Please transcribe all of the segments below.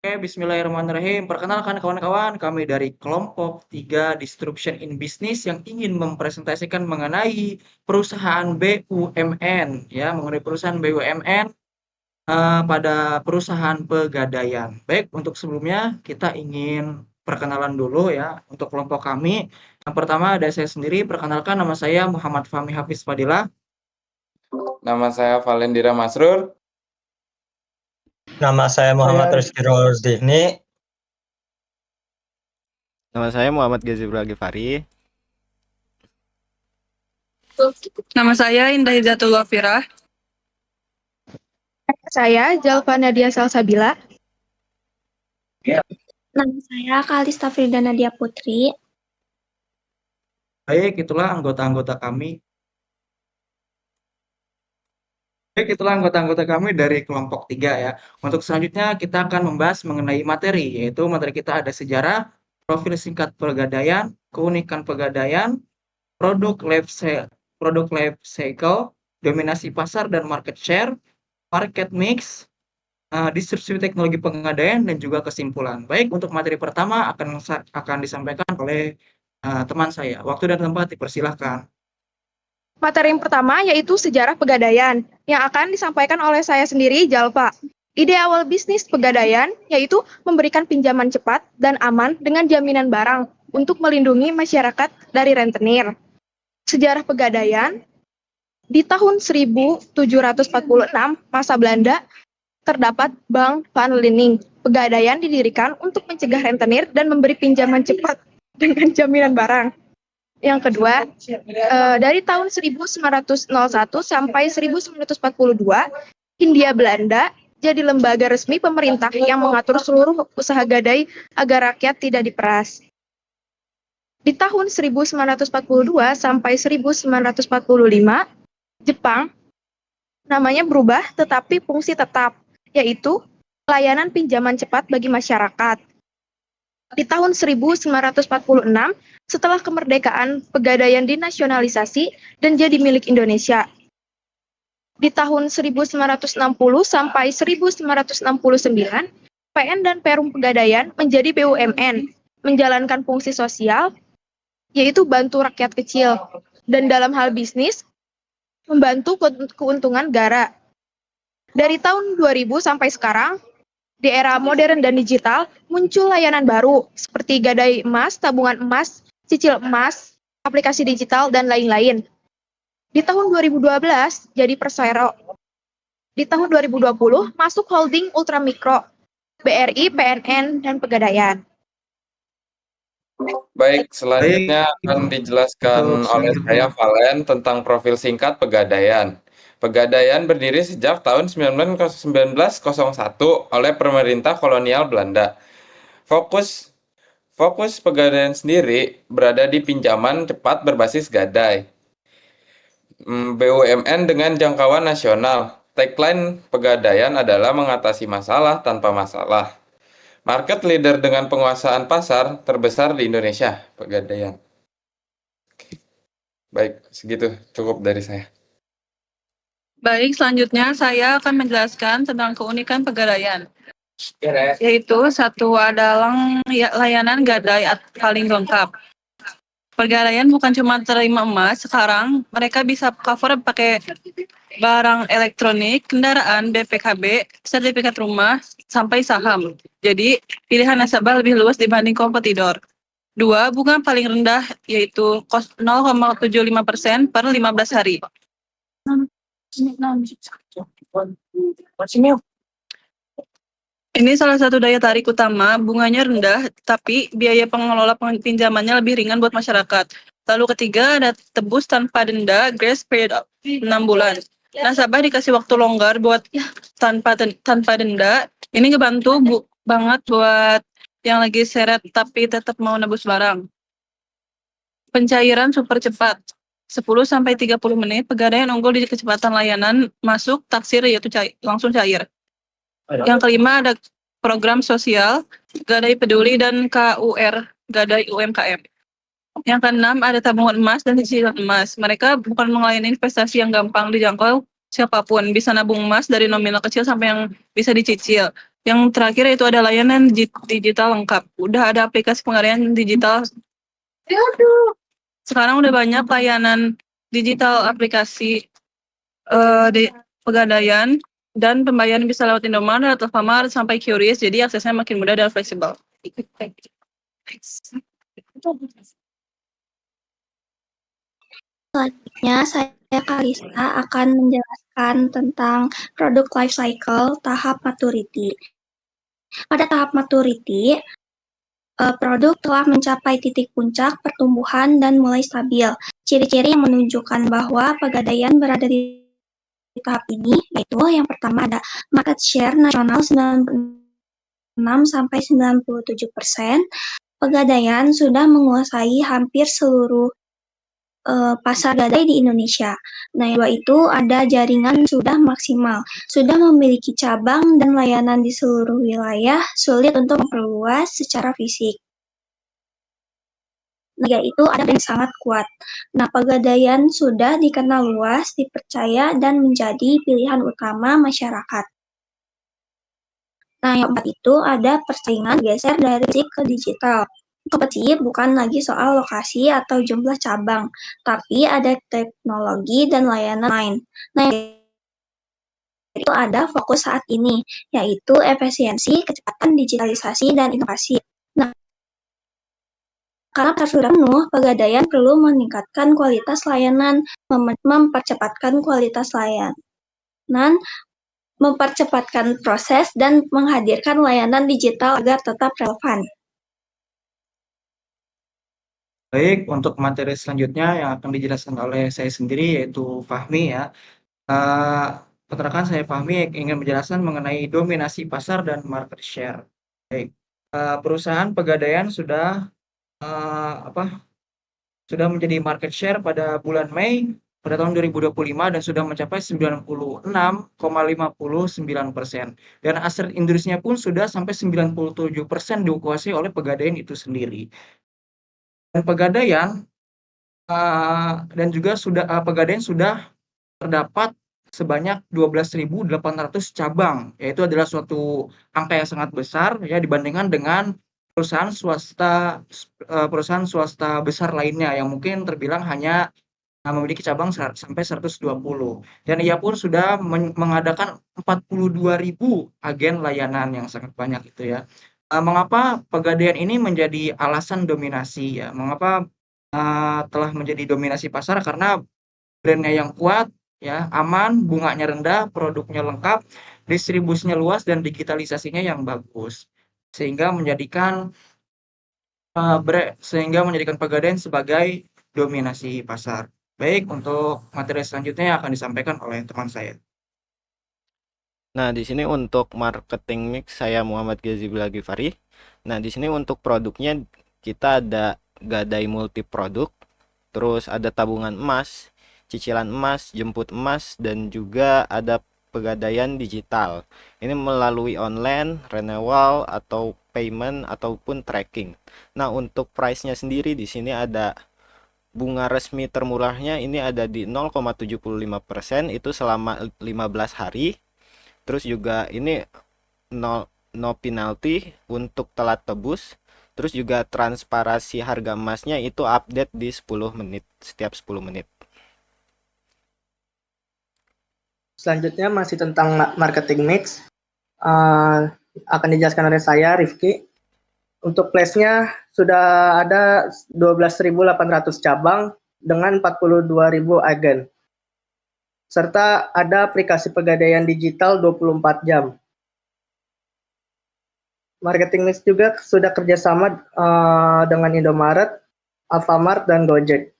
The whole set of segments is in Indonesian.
Oke, bismillahirrahmanirrahim. Perkenalkan kawan-kawan, kami dari kelompok 3 Disruption in Business yang ingin mempresentasikan mengenai perusahaan BUMN, ya, mengenai perusahaan BUMN pada perusahaan Pegadaian. Baik, untuk sebelumnya kita ingin perkenalan dulu ya untuk kelompok kami. Yang pertama ada saya sendiri, perkenalkan nama saya Muhammad Fahmi Hafiz Fadilah. Nama saya Valendira Masrur. Nama saya Muhammad Rizky Rusdihni. Nama saya Muhammad Gazibul Ghifari. Nama saya Indah Hidayatul Wafirah. Saya Jalva Nadia Salsabila. Nama saya Kalista Frida Nadia Putri. Baik, itulah anggota-anggota kami. Baik, itulah anggota-anggota kami dari kelompok 3 ya. Untuk selanjutnya kita akan membahas mengenai materi, yaitu materi kita ada sejarah, profil singkat Pegadaian, keunikan Pegadaian, produk life cycle, dominasi pasar dan market share, market mix, distribusi teknologi Pegadaian, dan juga kesimpulan. Baik, untuk materi pertama akan disampaikan oleh teman saya. Waktu dan tempat dipersilahkan. Materi yang pertama yaitu sejarah Pegadaian yang akan disampaikan oleh saya sendiri, Jalva. Ide awal bisnis Pegadaian yaitu memberikan pinjaman cepat dan aman dengan jaminan barang untuk melindungi masyarakat dari rentenir. Sejarah Pegadaian, di tahun 1746 masa Belanda terdapat Bank Van Lening. Pegadaian didirikan untuk mencegah rentenir dan memberi pinjaman cepat dengan jaminan barang. Yang kedua, dari tahun 1901 sampai 1942, Hindia Belanda jadi lembaga resmi pemerintah yang mengatur seluruh usaha gadai agar rakyat tidak diperas. Di tahun 1942 sampai 1945, Jepang namanya berubah tetapi fungsi tetap, yaitu layanan pinjaman cepat bagi masyarakat. Di tahun 1946, setelah kemerdekaan, Pegadaian dinasionalisasi dan jadi milik Indonesia. Di tahun 1960 sampai 1969, PN dan Perum Pegadaian menjadi BUMN, menjalankan fungsi sosial, yaitu bantu rakyat kecil, dan dalam hal bisnis, membantu keuntungan negara. Dari tahun 2000 sampai sekarang, di era modern dan digital, muncul layanan baru seperti gadai emas, tabungan emas, cicil emas, aplikasi digital, dan lain-lain. Di tahun 2012, jadi Persero. Di tahun 2020, masuk holding Ultramikro, BRI, PNN, dan Pegadaian. Baik, selanjutnya akan dijelaskan oleh saya Valen tentang profil singkat Pegadaian. Pegadaian berdiri sejak tahun 1901 oleh pemerintah kolonial Belanda. Fokus Pegadaian sendiri berada di pinjaman cepat berbasis gadai. BUMN dengan jangkauan nasional. Tagline Pegadaian adalah mengatasi masalah tanpa masalah. Market leader dengan penguasaan pasar terbesar di Indonesia, Pegadaian. Baik, segitu cukup dari saya. Baik, selanjutnya saya akan menjelaskan tentang keunikan Pegadaian. Yaitu satu adalah layanan gadai paling lengkap. Pegadaian bukan cuma terima emas, sekarang mereka bisa cover pakai barang elektronik, kendaraan, BPKB, sertifikat rumah, sampai saham. Jadi, pilihan nasabah lebih luas dibanding kompetitor. 2, bunga paling rendah yaitu 0,75% per 15 hari. Ini salah satu daya tarik utama, bunganya rendah, tapi biaya pengelola pinjamannya lebih ringan buat masyarakat. Lalu ketiga, ada tebus tanpa denda, grace period 6 bulan. Nasabah dikasih waktu longgar buat tanpa denda. Ini ngebantu banget buat yang lagi seret tapi tetap mau nebus barang. Pencairan super cepat. 10-30 menit, Pegadaian unggul di kecepatan layanan masuk taksir yaitu langsung cair. Yang kelima ada program sosial, Gadai Peduli dan KUR, Gadai UMKM. Yang keenam ada tabungan emas dan cicilan emas. Mereka bukan melayani investasi yang gampang dijangkau siapapun. Bisa nabung emas dari nominal kecil sampai yang bisa dicicil. Yang terakhir itu ada layanan digital lengkap. Udah ada aplikasi pengadaan digital. Sekarang udah banyak layanan digital aplikasi di pegadaian dan pembayaran bisa lewat Indomaret atau Alfamart sampai QRIS, jadi aksesnya makin mudah dan fleksibel. Selanjutnya, saya Kalista akan menjelaskan tentang produk life cycle tahap maturity. Pada tahap maturity, produk telah mencapai titik puncak pertumbuhan dan mulai stabil. Ciri-ciri yang menunjukkan bahwa Pegadaian berada di tahap ini yaitu yang pertama ada market share nasional 96-97%. Pegadaian sudah menguasai hampir seluruh pasar gadai di Indonesia. Nah, yang kedua itu ada jaringan sudah maksimal, sudah memiliki cabang dan layanan di seluruh wilayah, sulit untuk memperluas secara fisik. Nah, yaitu ada brand sangat kuat. Nah, Pegadaian sudah dikenal luas, dipercaya, dan menjadi pilihan utama masyarakat. Nah, yang keempat itu ada persaingan geser dari fisik ke digital. Kompetisi bukan lagi soal lokasi atau jumlah cabang, tapi ada teknologi dan layanan lain. Nah, itu ada fokus saat ini, yaitu efisiensi, kecepatan, digitalisasi, dan inovasi. Nah, karena pasar sudah penuh, Pegadaian perlu meningkatkan kualitas layanan, mempercepatkan kualitas layanan, mempercepatkan proses, dan menghadirkan layanan digital agar tetap relevan. Baik, untuk materi selanjutnya yang akan dijelaskan oleh saya sendiri yaitu Fahmi ya. Perkenalkan saya Fahmi ingin menjelaskan mengenai dominasi pasar dan market share. Baik, perusahaan Pegadaian sudah sudah menjadi market share pada bulan Mei pada tahun 2025 dan sudah mencapai 96,59%. Dan aset industrinya pun sudah sampai 97% dikuasai oleh Pegadaian itu sendiri. Dan Pegadaian dan juga Pegadaian sudah terdapat sebanyak 12.800 cabang, yaitu adalah suatu angka yang sangat besar ya dibandingkan dengan perusahaan swasta besar lainnya yang mungkin terbilang hanya memiliki cabang sampai 120. Dan ia pun sudah mengadakan 42.000 agen layanan yang sangat banyak itu ya. Mengapa Pegadaian ini menjadi alasan dominasi ya? Mengapa telah menjadi dominasi pasar? Karena brandnya yang kuat, ya, aman, bunganya rendah, produknya lengkap, distribusinya luas, dan digitalisasinya yang bagus. Sehingga menjadikan Pegadaian sebagai dominasi pasar. Baik, untuk materi selanjutnya yang akan disampaikan oleh teman saya. Nah, di sini untuk marketing mix saya Muhammad Gazibul Ghifari. Nah, di sini untuk produknya kita ada gadai multi produk, terus ada tabungan emas, cicilan emas, jemput emas, dan juga ada pegadaian digital. Ini melalui online, renewal, atau payment, ataupun tracking. Nah, untuk price-nya sendiri di sini ada bunga resmi termurahnya ini ada di 0,75% itu selama 15 hari. Terus juga ini no penalty untuk telat tebus. Terus juga transparansi harga emasnya itu update di 10 menit, setiap 10 menit. Selanjutnya masih tentang marketing mix. Akan dijelaskan oleh saya, Rifki. Untuk place-nya sudah ada 12.800 cabang dengan 42.000 agen. Serta ada aplikasi pegadaian digital 24 jam. Marketing mix juga sudah kerjasama dengan Indomaret, Alfamart, dan Gojek.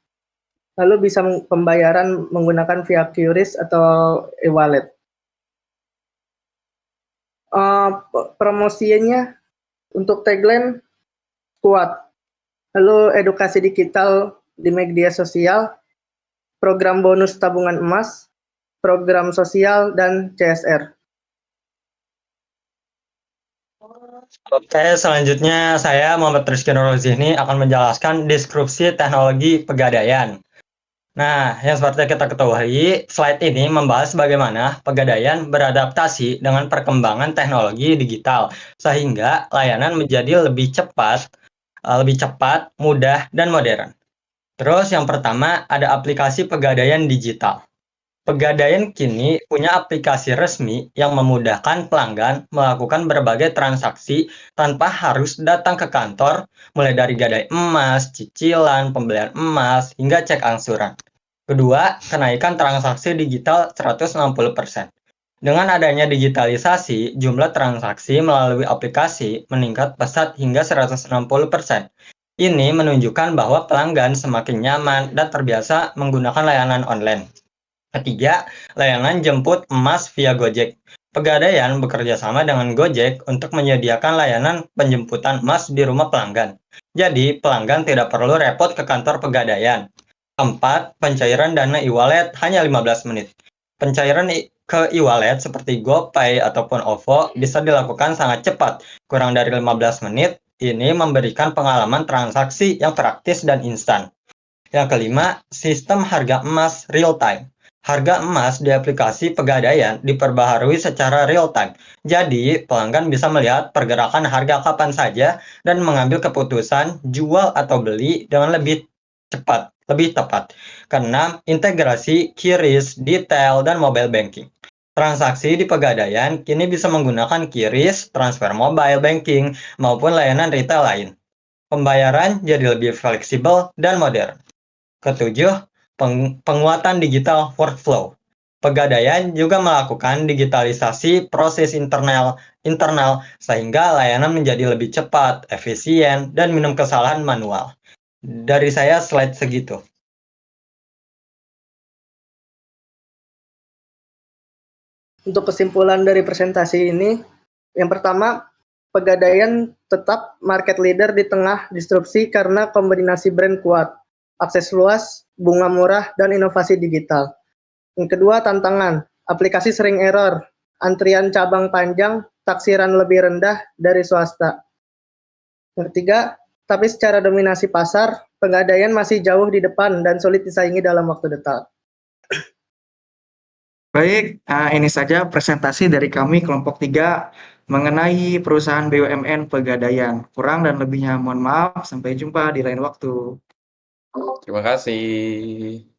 Lalu bisa pembayaran menggunakan via QRIS atau e-wallet. Promosinya untuk tagline kuat. Lalu edukasi digital di media sosial, program bonus tabungan emas, program sosial, dan CSR. Oke, selanjutnya saya Muhammad Rizky Nurul Zihni akan menjelaskan deskripsi teknologi Pegadaian. Nah, yang seperti kita ketahui, slide ini membahas bagaimana Pegadaian beradaptasi dengan perkembangan teknologi digital, sehingga layanan menjadi lebih cepat, mudah, dan modern. Terus yang pertama ada aplikasi Pegadaian digital. Pegadaian kini punya aplikasi resmi yang memudahkan pelanggan melakukan berbagai transaksi tanpa harus datang ke kantor, mulai dari gadai emas, cicilan, pembelian emas, hingga cek angsuran. Kedua, kenaikan transaksi digital 160%. Dengan adanya digitalisasi, jumlah transaksi melalui aplikasi meningkat pesat hingga 160%. Ini menunjukkan bahwa pelanggan semakin nyaman dan terbiasa menggunakan layanan online. Ketiga, layanan jemput emas via Gojek. Pegadaian bekerja sama dengan Gojek untuk menyediakan layanan penjemputan emas di rumah pelanggan. Jadi, pelanggan tidak perlu repot ke kantor Pegadaian. Keempat, pencairan dana e-wallet hanya 15 menit. Pencairan ke e-wallet seperti GoPay ataupun OVO bisa dilakukan sangat cepat, kurang dari 15 menit. Ini memberikan pengalaman transaksi yang praktis dan instan. Yang kelima, sistem harga emas real time. Harga emas di aplikasi Pegadaian diperbaharui secara real time. Jadi, pelanggan bisa melihat pergerakan harga kapan saja dan mengambil keputusan jual atau beli dengan lebih tepat, karena integrasi QRIS, detail, dan mobile banking. Transaksi di Pegadaian kini bisa menggunakan QRIS, transfer mobile banking, maupun layanan retail lain. Pembayaran jadi lebih fleksibel dan modern. Ketujuh, penguatan digital workflow. Pegadaian juga melakukan digitalisasi proses internal sehingga layanan menjadi lebih cepat, efisien, dan minim kesalahan manual. Dari saya slide segitu. Untuk kesimpulan dari presentasi ini, yang pertama, Pegadaian tetap market leader di tengah disrupsi karena kombinasi brand kuat, akses luas, bunga murah, dan inovasi digital. Yang kedua, tantangan. Aplikasi sering error, antrian cabang panjang, taksiran lebih rendah dari swasta. Yang ketiga, tapi secara dominasi pasar, Pegadaian masih jauh di depan dan sulit disaingi dalam waktu dekat. Baik, ini saja presentasi dari kami kelompok 3 mengenai perusahaan BUMN Pegadaian. Kurang dan lebihnya mohon maaf, sampai jumpa di lain waktu. Terima kasih.